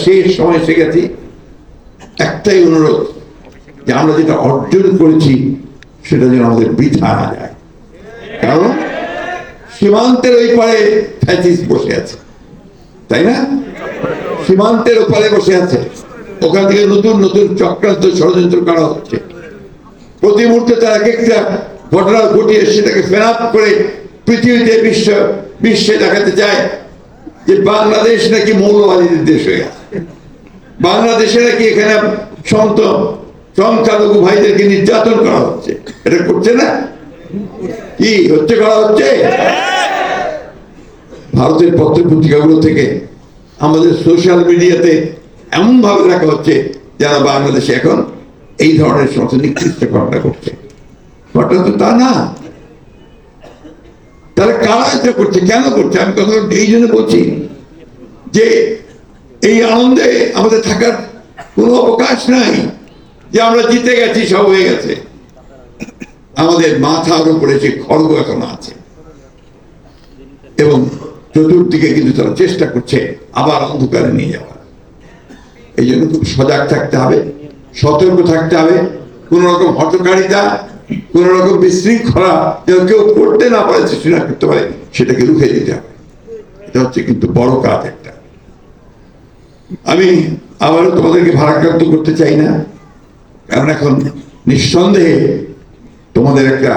শেষ সময় এসে গেছি। একটাই অনুরোধ, যে আমরা যেটা অর্জন করেছি সেটা যেন আমাদের বৃথা না যায়। কারণ সীমান্তের ওই পারে ফ্যাসিস্ট বসে আছে, তাই না? সীমান্তের ওপারে বসে আছে, ওখান থেকে নতুন নতুন চক্রান্ত ষড়যন্ত্র করা হচ্ছে। প্রতি মুহূর্তে তারা এক একটা ঘটনা ঘটিয়ে সেটাকে ফেরাপ করে পৃথিবীতে বিশ্বে দেখাতে চায় যে বাংলাদেশ নাকি মৌলবাদীদের দেশ হয়ে গেছে, বাংলাদেশে নাকি এখানে সংখ্যালঘু ভাইদেরকে নির্যাতন করা হচ্ছে। এটা করছে না? কি হচ্ছে? করা হচ্ছে। ভারতের পত্র পত্রিকাগুলো থেকে আমাদের সোশ্যাল মিডিয়াতে এমন ভাবে রাখা হচ্ছে যারা বাংলাদেশে এখন এই ধরনের সমস্ত নিকৃষ্ট ঘটনা করছে। ঘটনা তো তা না। তারা কারা এটা করছে, কেন করছে? আমি কথা এই জন্য বলছি যে এই আনন্দে আমাদের থাকার কোনো অবকাশ নাই যে আমরা জিতে গেছি, সব হয়ে গেছে। আমাদের মাথার উপরে যে খড়গ এখন আছে এবং চতুর্দিকে কিন্তু তারা চেষ্টা করছে আবার অন্ধকারে নিয়ে যাওয়ার। এই জন্য খুব সজাগ থাকতে হবে, সতর্ক থাকতে হবে। কোন রকম হঠকারিতা, কোন রকম বিশৃঙ্খলা যেন কেউ করতে না পারে, সৃষ্টি না করতে পারে, সেটাকে রুখে দিতে হবে। এটা হচ্ছে কিন্তু বড় কাজ একটা। আমি আবারও তোমাদেরকে ভারাক্রান্ত করতে চাই না, কারণ এখন নিঃসন্দেহে তোমাদের একটা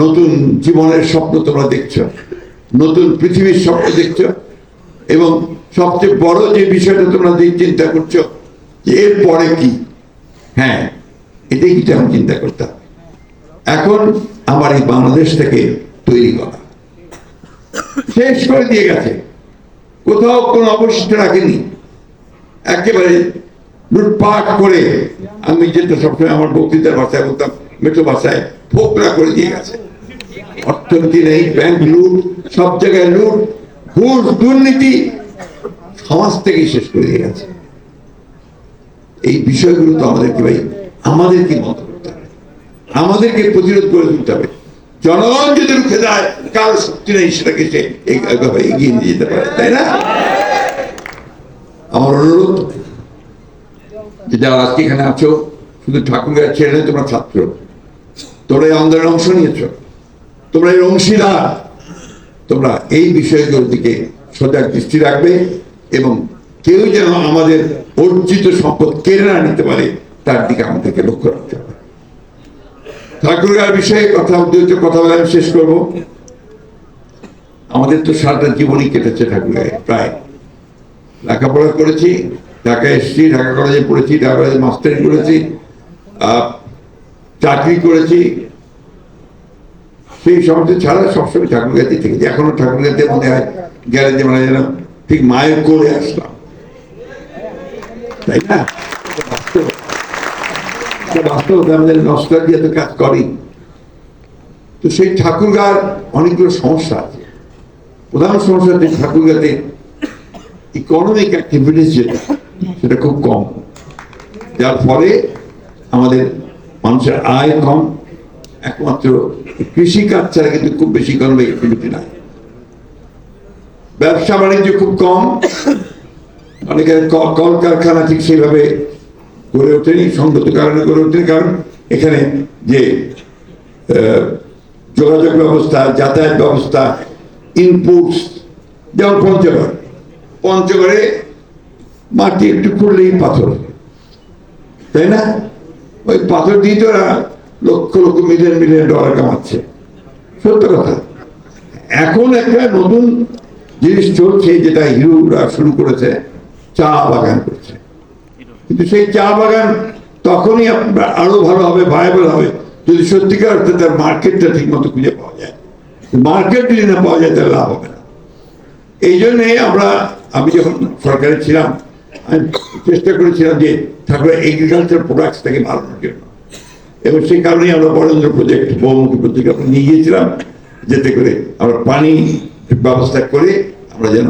নতুন জীবনের স্বপ্ন তোমরা দেখছো, নতুন পৃথিবীর স্বপ্ন দেখছো, এবং সবচেয়ে বড় যে বিষয়টা তোমরা চিন্তা করছো যে এর পরে কি। হ্যাঁ, এটাই কিন্তু আমি চিন্তা করতাম। এখন আমার এই বাংলাদেশটাকে তৈরি করা শেষ করে দিয়ে গেছে, কোথাও কোনো অবশিষ্ট রাখেনি, একেবারে লুটপাট করে। আমি যেটা সবসময় আমার বক্তৃতার ভাষায় বলতাম, মেট্রো ভাষায়, ফোকলা করে দিয়ে গেছে। অর্থনীতি নেই, ব্যাংক লুট, সব জায়গায় লুট, ঘুষ, দুর্নীতি, সমাজ থেকে শেষ করে দিয়ে গেছে। এই বিষয়গুলো তো আমাদেরকে আমাদেরকে মত করতে হবে, আমাদেরকে প্রতিরোধ করে তুলতে হবে। জনগণ যদি রুখে যায়, কার শক্তি নেই সেটাকে সে এইভাবে এগিয়ে নিয়ে যেতে পারে, তাই না? আমার অনুরোধ, যে যারা আজকে এখানে আছো, শুধু ঠাকুরের ছেড়ে তোমরা ছাত্র, তোমরা এই আন্দোলনে অংশ নিয়েছ, তোমরা এর অংশীদার, তোমরা এই বিষয়গুলোর দিকে সজাগ দৃষ্টি রাখবে এবং কেউ যেন আমাদের অর্জিত সম্পদ কেড়ে না নিতে পারে তার দিকে আমাদেরকে লক্ষ্য রাখতে হবে। ঠাকুরের বিষয়ে কথা বলে আমি শেষ করব। আমাদের তো সারাটা জীবনই কেটেছে ঠাকুরের, প্রায় লেখাপড়া করেছি, ঢাকায় এসেছি, ঢাকা কলেজে পড়েছি, ঢাকা কলেজে মাস্টারি করেছি, চাকরি করেছি। সেই সমস্ত ছাড়া সবসময় ঠাকুর গাছে থেকেছি। এখনো ঠাকুর গাছে মনে হয় গেলে যে মানে যেন ঠিক মায়ের করে আসলাম, তাই না? বাস্তবতা আমাদের নস্টালজিয়া তো কাজ করেই। তো সেই ঠাকুরগার অনেকগুলো সমস্যা আছে। প্রধান সমস্যা হচ্ছে ঠাকুরগাতে ইকোনমিক অ্যাক্টিভিটিস যেটা, সেটা খুব কম, যার ফলে আমাদের মানুষের আয় কম। একমাত্র কৃষিকাজ ছাড়া কিন্তু খুব বেশি ইকোনমিক অ্যাক্টিভিটি নাই। ব্যবসা বাণিজ্য খুব কম, অনেকের কলকারখানা ঠিক সেইভাবে গড়ে ওঠেনি, সঙ্গত কারণে গড়ে ওঠেনি। কারণ এখানে যে যোগাযোগ ব্যবস্থা, যাতায়াত ব্যবস্থা, ইনপুটস, যেমন পঞ্চগড়ে মাটি একটু খুললেই পাথর, তাই না? ওই পাথর দিয়ে তো lakh lakh million million dollar কামাচ্ছে। সত্য কথা। এখন একটা নতুন জিনিস চলছে, যেটা হিরোরা শুরু করেছে, চা বাগান করছে। কিন্তু সেই চা বাগান তখনই আরো ভালো হবে, ভায়াবল হবে, যদি সত্যিকার অর্থে তার মার্কেটটা ঠিক মতো খুঁজে পাওয়া যায়। মার্কেট যদি না পাওয়া যায় তাহলে লাভ হবে না। এই জন্যে আমি যখন সরকারে ছিলাম, আমি চেষ্টা করেছিলাম যে ঠাকুরের এগ্রিকালচার প্রোডাক্টসটাকে বাড়ানোর জন্য, এবং সেই কারণেই আমরা বরেন্দ্র প্রজেক্ট, বহুমুখী প্রজেক্ট আমরা নিয়ে গিয়েছিলাম, যাতে করে আমরা পানি ব্যবস্থা করে আমরা যেন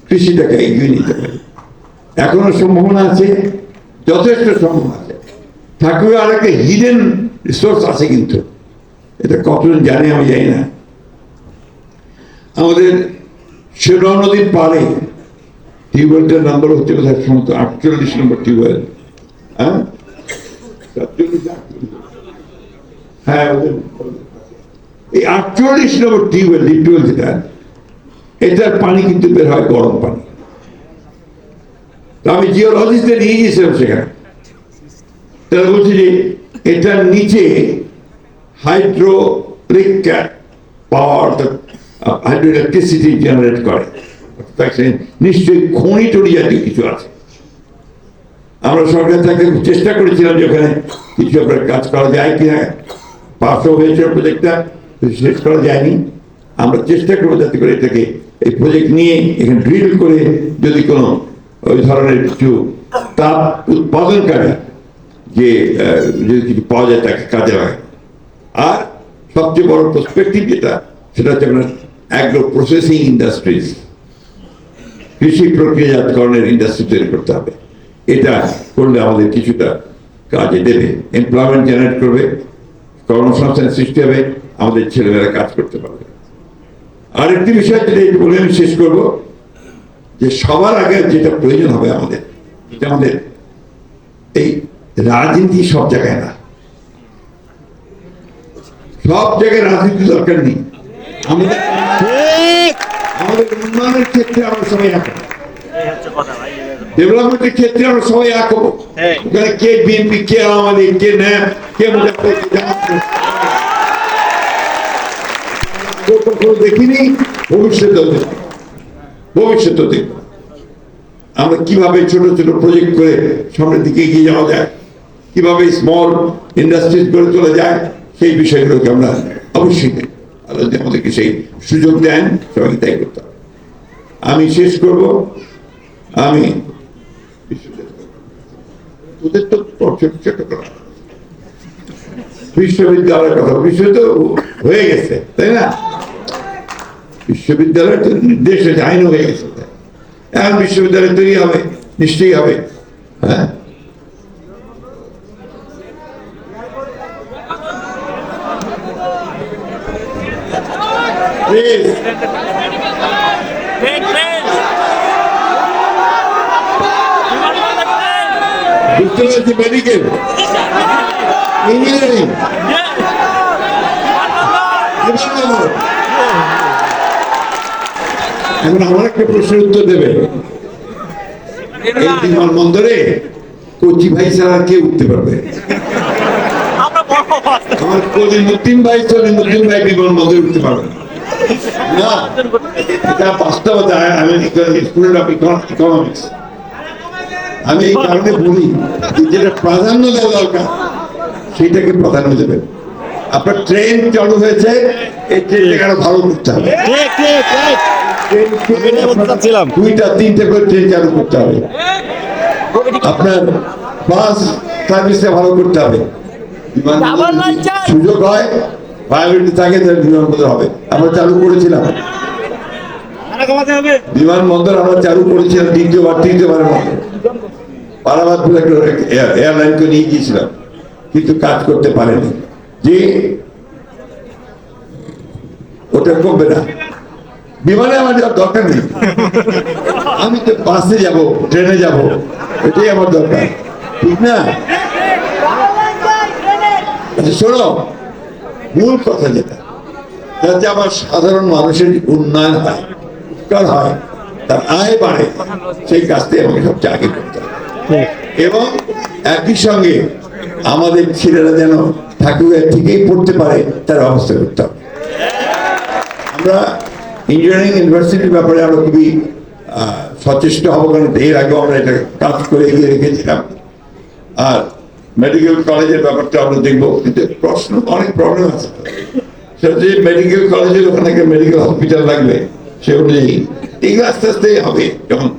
কৃষিটাকে এগিয়ে নিতে পারি। এখনো সম্ভাবনা আছে, যথেষ্ট সম্ভাবনা আছে। ঠাকুরের আর একটা হিডেন রিসোর্স আছে, কিন্তু এটা কতজন জানে আমি জানি না। আমাদের শিরোয়া নদীর পাড়ে টিউবওয়েলটার নাম্বার হচ্ছে বোধহয় সমস্ত 48 নম্বর টিউবওয়েল। হ্যাঁ, 47, হ্যাঁ, এই 48 নম্বর টিউবওয়েল, টিউবওয়েল যেটা, এটার পানি কিন্তু বের হয় গরম পানি। তো আমি জিওলজিস্টদের নিয়ে গিয়েছিলাম সেখানে, তারা বলছে যে এটার নিচে হাইড্রোলিক পাওয়ার, হাইড্রো ইলেকট্রিসিটি জেনারেট করে, নিশ্চয়ই খনি টনি জাতীয় কিছু আছে। আমরা সরকার থেকে চেষ্টা করেছিলাম যে ওখানে কিছু আপনার কাজ করা যায় কিনা, পাশও হয়েছে প্রজেক্টটা, শেষ করা যায়নি। আমরা চেষ্টা করবো যাতে করে এটাকে, এই প্রজেক্ট নিয়ে এখানে ড্রিল করে যদি কোনো ওই ধরনের কিছু তাপ উৎপাদনকারী যে যদি কিছু পাওয়া যায় তাকে কাজে লাগে। আর সবচেয়ে বড় পার্সপেক্টিভ যেটা, সেটা হচ্ছে আপনার অ্যাগ্রো প্রসেসিং ইন্ডাস্ট্রিজ, কৃষি প্রক্রিয়াজাতকরণের ইন্ডাস্ট্রি তৈরি করতে হবে। এটা করলে আমাদের কিছুটা কাজে দেবে, এমপ্লয়মেন্ট জেনারেট করবে, কর্মসংস্থান সৃষ্টি হবে, আমাদের ছেলেমেয়েরা কাজ করতে পারবে। আরেকটি বিষয় যেটা বলে আমি শেষ করবো, যে সবার আগে যেটা প্রয়োজন হবে আমাদের, এটা আমাদের এই রাজনীতি সব জায়গায় না, সব জায়গায় রাজনীতি দরকার নেই। আমাদের উন্নয়নের ক্ষেত্রে আমরা সবাই এক, ডেভেলপমেন্টের ক্ষেত্রে আমরা সবাই এক হবো। ওখানে কে বিএনপি, কে আওয়ামী লীগ, কে ন্যাপ, কে দেখিনি, ভবিষ্যতে দেখব আমরা কিভাবে ছোট ছোট প্রজেক্ট করে সামনের দিকে এগিয়ে যাওয়া যায়, কিভাবে স্মল ইন্ডাস্ট্রিজ গড়ে তোলা যায়, সেই বিষয়গুলোকে আমরা অবশ্যই দেব। আল্লাহ যদি আমাদেরকে সেই সুযোগ দেন, সবাইকে তাই করতে হবে। আমি শেষ করব, আমি তোদের তো ছোট করা বিশ্ববিদ্যালয়ের কথা, বিশ্ব তো হয়ে গেছে, তাই না? বিশ্ববিদ্যালয় তো নির্দেশ হয়েছে, আইন হয়ে গেছে, এখন বিশ্ববিদ্যালয় তৈরি হবে, নিশ্চয়ই হবে। হ্যাঁ, মেডিকেল ইঞ্জিনিয়ারিং, এখন আমার একটা প্রশ্নের উত্তর দেবে, এই বিমানবন্দরে কোচি ভাই ছাড়া কে উঠতে পারবে? আমার কলিমুদ্দিন ভাই বিমানবন্দরে উঠতে পারবে না, এটা বাস্তবতা। আমি স্টুডেন্ট অফ ইকোনমিক্স, আমি এই কারণে বলি যেটা প্রাধান্য দেওয়া দরকার সেটাকে প্রাধান্য দেবেন। আপনার ট্রেন চালু হয়েছে, এই ট্রেনটাকে আরো ভালো করতে হবে, 2টা 3টে করে ট্রেন চালু করতে হবে। আপনার বাস সার্ভিসটা ভালো করতে হবে, সুযোগ হয় প্রায়োরিটি থাকে বিমানবন্দর হবে। আমরা চালু করেছিলাম বিমানবন্দর, আমরা চালু করেছিলাম তৃতীয়বারের মতো পারাবাদ এয়ারলাইনকে নিয়ে গিয়েছিলাম, কিন্তু কাজ করতে পারেনি। যে ওটা কমবে না, বিমানে আমার যাওয়ার দরকার নেই, আমি তো বাসে যাব, ট্রেনে যাব, এটাই আমার দরকার, ঠিক না? শোনো, মূল কথা যেটা, যাতে আমার সাধারণ মানুষের উন্নয়ন হয়, উপকার হয়, তার আয় বাড়ে, সেই কাজটাই আমাকে সবচেয়ে আগে করতে হবে। এবং একই সঙ্গে আমাদের ছেলেরা যেন ঠাকুরের থেকেই পড়তে পারে তার ব্যবস্থা করতে হবে। আমরা ইঞ্জিনিয়ারিং ইউনিভার্সিটির ব্যাপারে আমরা খুবই সচেষ্ট হবো, কারণ এর আগেও আমরা এটা কাজ করে এগিয়ে রেখেছিলাম। আর মেডিকেল কলেজের ব্যাপারটা আমরা দেখবো, কিন্তু প্রশ্ন অনেক প্রবলেম আছে। সেটা যে মেডিকেল কলেজের ওখানে মেডিকেল হসপিটাল লাগবে, সে অনুযায়ী এগুলো আস্তে আস্তে হবে। যখন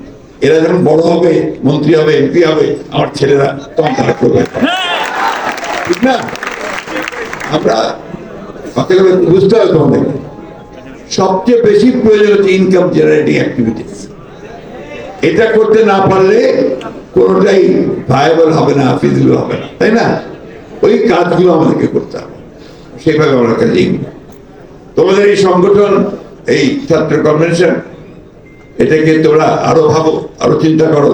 এরা যখন বড় হবে, মন্ত্রী হবে, এমপি হবে, আমার ছেলেরা তখন তারা করবে, ঠিক না? আমরা বুঝতে হবে তোমাদের সবচেয়ে বেশি প্রয়োজন হচ্ছে ইনকাম জেনারেটিং অ্যাক্টিভিটিস। এটা করতে না পারলে কোনোটাই ভায়াবল হবে না, ফিজিবল হবে না, তাই না? ওই কাজগুলো আমাদেরকে করতে হবে, সেইভাবে আমরা কাজে। তোমাদের এই সংগঠন, এই ছাত্র কনভেনশন, এটাকে তোমরা আরো ভাবো, আরো চিন্তা করো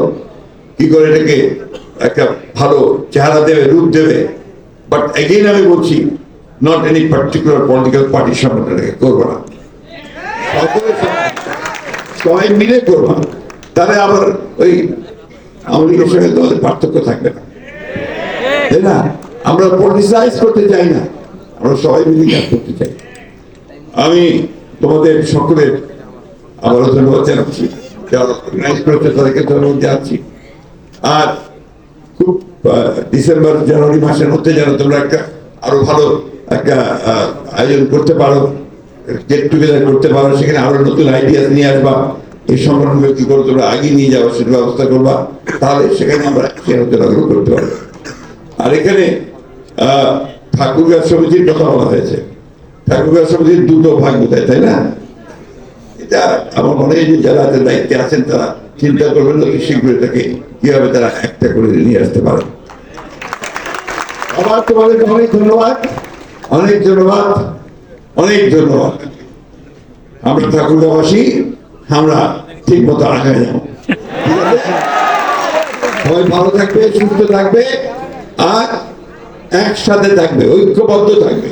কি করে এটাকে একটা ভালো চেহারা দেবে, রূপ দেবে। বাট এগেইন আমি বলছি, নট এনি পার্টিকুলার পলিটিক্যাল পার্টির সামনে এটাকে করবো না, সবাই মিলে করবো। তাহলে আবার ওই আওয়ামী লীগের সঙ্গে তোমাদের পার্থক্য থাকবে না, তাই না? আমরা পলিটিসাইজ করতে চাই না, আমরা সবাই মিলে কাজ করতে চাই। আমি তোমাদের সকলের আবারও ধন্যবাদ জানাচ্ছি, যারা অর্গানাইজ করেছে তাদেরকে ধন্যবাদ জানাচ্ছি। আর খুব ডিসেম্বর জানুয়ারি মাসের মধ্যে যেন তোমরা একটা আরো ভালো একটা আয়োজন করতে পারো, গেট টুগেদার করতে পারো, সেখানে আরো নতুন আইডিয়া নিয়ে আসবা, এই সংগঠনগুলো কি করে তোমরা আগিয়ে নিয়ে যাওয়া সেটা ব্যবস্থা করবা, তাহলে সেখানে আমরা সেই আলোচনাগুলো করতে পারবো। আর এখানে ঠাকুরগাঁ সমিতির কথা বলা হয়েছে। ঠাকুরগাঁ সমিতির দুটো ভাগ বোঝায়, তাই না? এটা আমার মনে হয় যে যারা দায়িত্বে আছেন তারা চিন্তা করবেন শীঘ্রই এটাকে কিভাবে তারা একটা করে নিয়ে আসতে পারে। আবার তোমাদেরকে অনেক ধন্যবাদ, অনেক ধন্যবাদ, অনেক ধন্যবাদ। আমরা ঠাকুরগাঁওবাসী, আমরা ঠিক মতো আগায় যাবো। সবাই ভালো থাকবে, সুস্থ থাকবে, আর একসাথে থাকবে, ঐক্যবদ্ধ থাকবে।